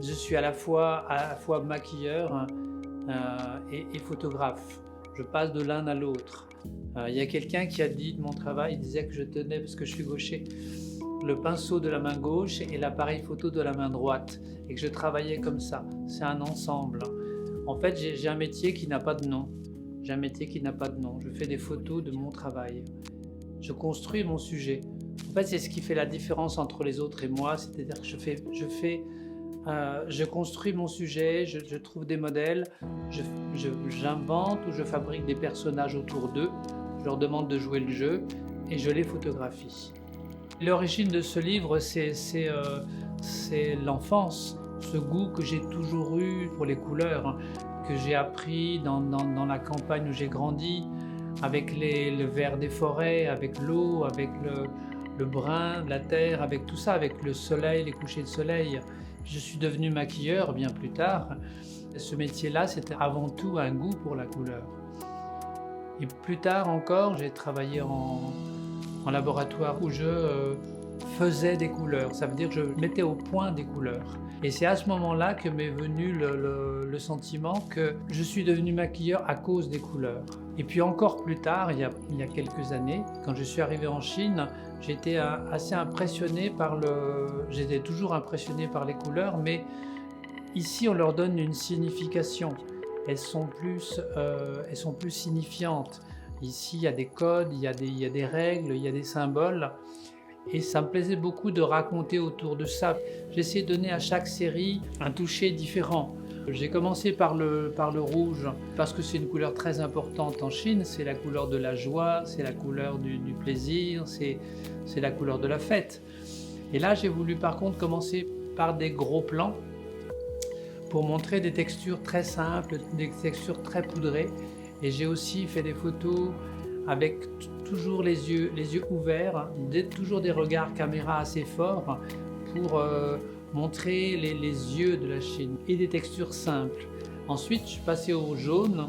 Je suis à la fois maquilleur et photographe. Je passe de l'un à l'autre. Il y a quelqu'un qui a dit de mon travail, il disait que je tenais, parce que je suis gaucher, le pinceau de la main gauche et l'appareil photo de la main droite, et que je travaillais comme ça. C'est un ensemble. En fait, j'ai un métier qui n'a pas de nom. J'ai un métier qui n'a pas de nom. Je fais des photos de mon travail. Je construis mon sujet. En fait, c'est ce qui fait la différence entre les autres et moi, c'est-à-dire que je construis mon sujet, je trouve des modèles, j'invente ou je fabrique des personnages autour d'eux, je leur demande de jouer le jeu et je les photographie. L'origine de ce livre, c'est l'enfance, ce goût que j'ai toujours eu pour les couleurs, que j'ai appris dans la campagne où j'ai grandi, avec le vert des forêts, avec l'eau, avec le brun de la terre, avec tout ça, avec le soleil, les couchers de soleil. Je suis devenu maquilleur bien plus tard. Ce métier-là, c'était avant tout un goût pour la couleur. Et plus tard encore, j'ai travaillé en laboratoire où je faisais des couleurs. Ça veut dire que je mettais au point des couleurs. Et c'est à ce moment-là que m'est venu le sentiment que je suis devenu maquilleur à cause des couleurs. Et puis encore plus tard, il y a quelques années, quand je suis arrivé en Chine, j'étais assez impressionné j'étais toujours impressionné par les couleurs, mais ici on leur donne une signification. Elles sont plus signifiantes. Ici il y a des codes, il y a des règles, il y a des symboles. Et ça me plaisait beaucoup de raconter autour de ça. J'essaie de donner à chaque série un toucher différent. J'ai commencé par le rouge parce que c'est une couleur très importante en Chine. C'est la couleur de la joie, c'est la couleur du plaisir, c'est la couleur de la fête. Et là, j'ai voulu par contre commencer par des gros plans pour montrer des textures très simples, des textures très poudrées. Et j'ai aussi fait des photos avec toujours les yeux ouverts, toujours des regards caméra assez forts pour montrer les yeux de la Chine et des textures simples. Ensuite, je suis passé au jaune,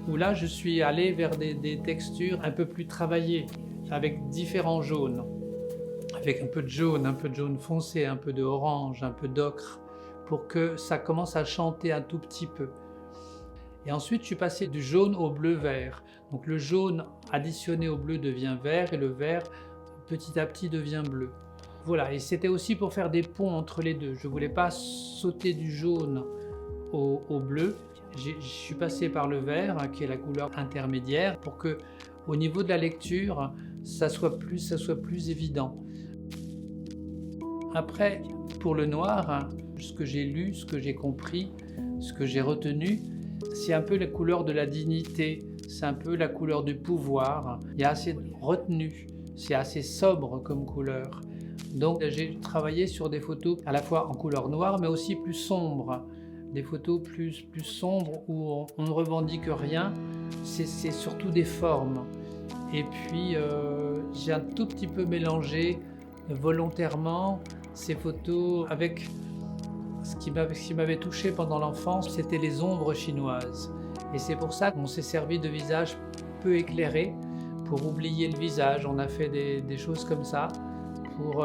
où là, je suis allé vers des textures un peu plus travaillées, avec différents jaunes, avec un peu de jaune foncé, un peu de orange, un peu d'ocre, pour que ça commence à chanter un tout petit peu. Et ensuite, je suis passé du jaune au bleu-vert. Donc le jaune additionné au bleu devient vert et le vert petit à petit devient bleu. Voilà, et c'était aussi pour faire des ponts entre les deux. Je ne voulais pas sauter du jaune au bleu. Je suis passé par le vert, qui est la couleur intermédiaire, pour que au niveau de la lecture, ça soit plus évident. Après, pour le noir, ce que j'ai lu, ce que j'ai compris, ce que j'ai retenu, c'est un peu la couleur de la dignité, c'est un peu la couleur du pouvoir. Il y a assez de retenue, c'est assez sobre comme couleur. Donc j'ai travaillé sur des photos à la fois en couleur noire mais aussi plus sombres. Des photos plus sombres où on ne revendique rien, c'est surtout des formes. Et puis j'ai un tout petit peu mélangé volontairement ces photos avec ce qui m'avait touché pendant l'enfance, c'était les ombres chinoises. Et c'est pour ça qu'on s'est servi de visages peu éclairés pour oublier le visage. On a fait des choses comme ça pour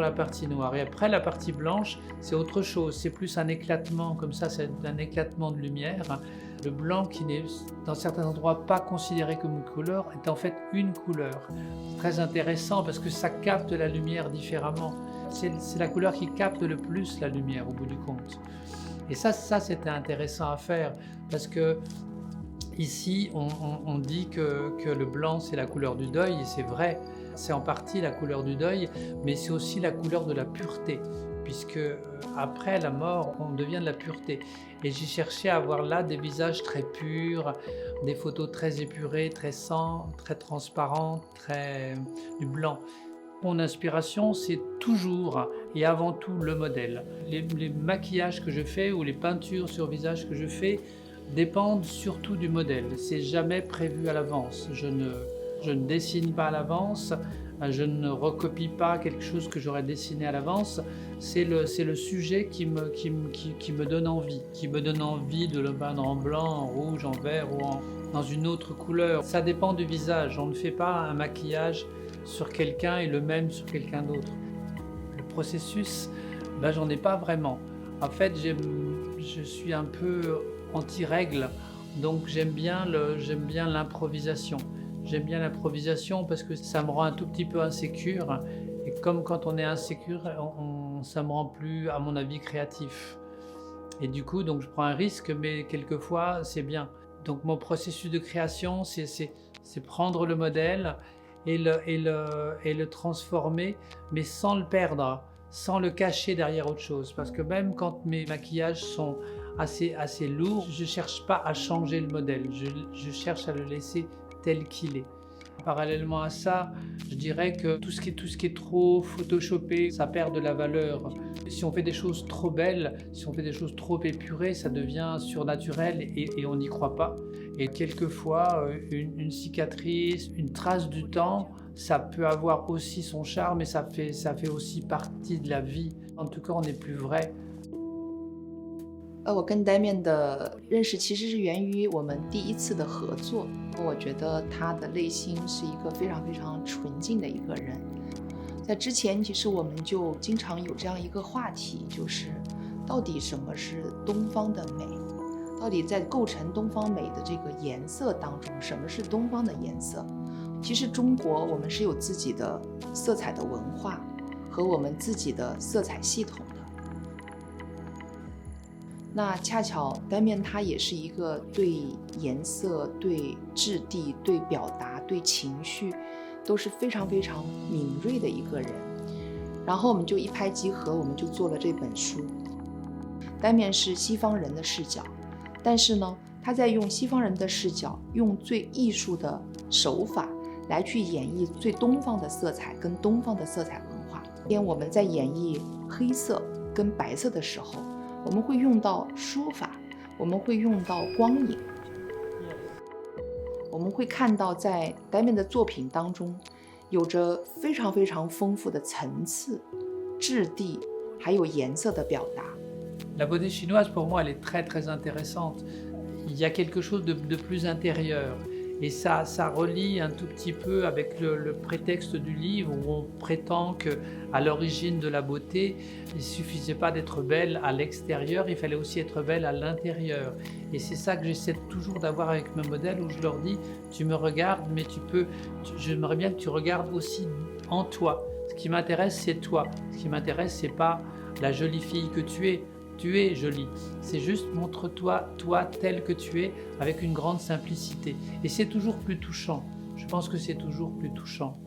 la partie noire. Et après, la partie blanche, c'est autre chose. C'est plus un éclatement, comme ça, c'est un éclatement de lumière. Le blanc, qui n'est dans certains endroits pas considéré comme une couleur, est en fait une couleur. C'est très intéressant parce que ça capte la lumière différemment. C'est la couleur qui capte le plus la lumière au bout du compte. Et ça c'était intéressant à faire parce que ici on dit que le blanc c'est la couleur du deuil, et c'est vrai, c'est en partie la couleur du deuil, mais c'est aussi la couleur de la pureté, puisque après la mort on devient de la pureté. Et j'ai cherché à avoir là des visages très purs, des photos très épurées, très transparentes, du blanc. Mon inspiration, c'est toujours et avant tout le modèle. Les maquillages que je fais ou les peintures sur visage que je fais dépendent surtout du modèle. C'est jamais prévu à l'avance. Je ne dessine pas à l'avance, je ne recopie pas quelque chose que j'aurais dessiné à l'avance. C'est le sujet qui me donne envie de le peindre en blanc, en rouge, en vert ou dans une autre couleur. Ça dépend du visage. On ne fait pas un maquillage sur quelqu'un et le même sur quelqu'un d'autre. Le processus, ben, j'en ai pas vraiment. En fait, je suis un peu anti-règle, donc j'aime bien l'improvisation. J'aime bien l'improvisation parce que ça me rend un tout petit peu insécure. Et comme quand on est insécure, ça me rend plus, à mon avis, créatif. Et du coup, donc je prends un risque, mais quelquefois, c'est bien. Donc mon processus de création, c'est prendre le modèle et le transformer, mais sans le perdre, sans le cacher derrière autre chose. Parce que même quand mes maquillages sont assez lourds, je ne cherche pas à changer le modèle, je cherche à le laisser tel qu'il est. Parallèlement à ça, je dirais que tout ce qui est trop photoshopé, ça perd de la valeur. Si on fait des choses trop belles, si on fait des choses trop épurées, ça devient surnaturel et on n'y croit pas. Et quelquefois, une cicatrice, une trace du temps, ça peut avoir aussi son charme et ça fait aussi partie de la vie. En tout cas, on n'est plus vrai. 我跟 Damian 的认识其实是源于我们第一次的合作。我觉得他的内心是一个非常非常纯净的一个人。在之前，其实我们就经常有这样一个话题，就是到底什么是东方的美？到底在构成东方美的这个颜色当中，什么是东方的颜色？其实中国我们是有自己的色彩的文化和我们自己的色彩系统的。那恰巧 Damian 他也是一个对颜色、对质地、对表达、对情绪都是非常非常敏锐的一个人。然后我们就一拍即合，我们就做了这本书。Damian 是西方人的视角，但是呢，他在用西方人的视角，用最艺术的手法来去演绎最东方的色彩跟东方的色彩文化。因为我们在演绎黑色跟白色的时候，我们会用到书法，我们会用到光影，我们会看到在 Damian 的作品当中，有着非常非常丰富的层次、质地，还有颜色的表达。La beauté chinoise, pour moi, elle est très très intéressante. Il y a quelque chose de plus intérieur. Et ça relie un tout petit peu avec le prétexte du livre où on prétend qu'à l'origine de la beauté, il ne suffisait pas d'être belle à l'extérieur, il fallait aussi être belle à l'intérieur. Et c'est ça que j'essaie toujours d'avoir avec mes modèles où je leur dis, tu me regardes, mais j'aimerais bien que tu regardes aussi en toi. Ce qui m'intéresse, c'est toi. Ce qui m'intéresse, c'est pas la jolie fille que tu es. Tu es jolie, c'est juste montre-toi, toi tel que tu es, avec une grande simplicité. Et c'est toujours plus touchant, je pense que c'est toujours plus touchant.